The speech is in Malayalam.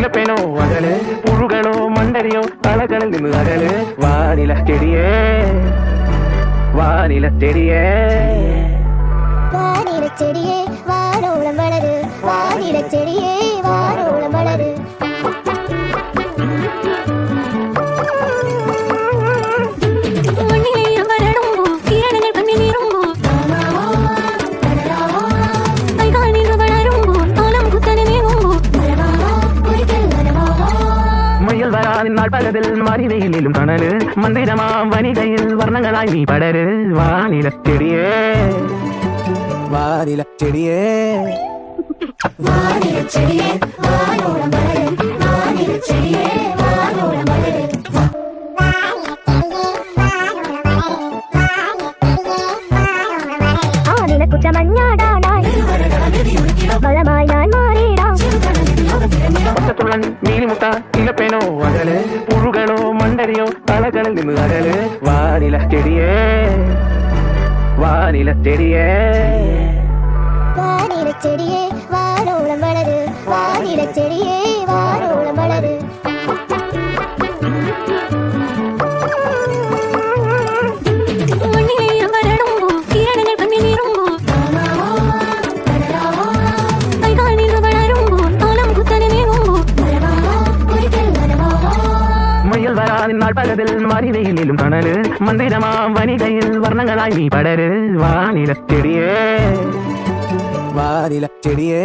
ഇലപ്പേനോ അകല്, പുഴുകളോ മണ്ടരിയോ കളകളിൽ നിന്ന് അകല്. വാനിലച്ചെടിയേ വാനിലച്ചെടിയേ വാനിലച്ചെടിയേ വാനോളം വളര്, വാനിലച്ചെടിയേ വാനോളം വളര്. മയിൽ വരാനിന്നാൾ പലതിൽ മരിവെയിലും തണല്, മന്ദിരമാം വനികയിൽ വർണ്ണങ്ങളായി നീ പടര്. വാനിലച്ചെടിയേ വാനിലച്ചെടിയേ വാനിലച്ചെടിയേ വാനോളം വളര്, വാനിലച്ചെടിയേ വാനോളം വളര്. ആ നിലക്കുറ്റ മഞ്ഞാടാനായി ബലമായി ഞാൻ മാറിയിടാം. ഒറ്റത്തുള്ളൻ നീലിമുട്ട ഇലപ്പേനോ അകല്, പുഴുകളോ മണ്ടരിയോ കളകളിൽ നിന്ന് അകല്. വാനിലച്ചെടിയേ വാനിലച്ചെടിയേ വാനിലച്ചെടിയേ വാനോളം വളര്, വാനിലച്ചെടിയേ വാനോളം വളര്. മയിൽ വരാനിന്നാൾ പലതിൽ മരിവെയിലും തണല്, മന്ദിരമാം വനികയിൽ വർണ്ണങ്ങളായി നീ പടര്. വാനിലച്ചെടിയേ വാനിലച്ചെടിയേ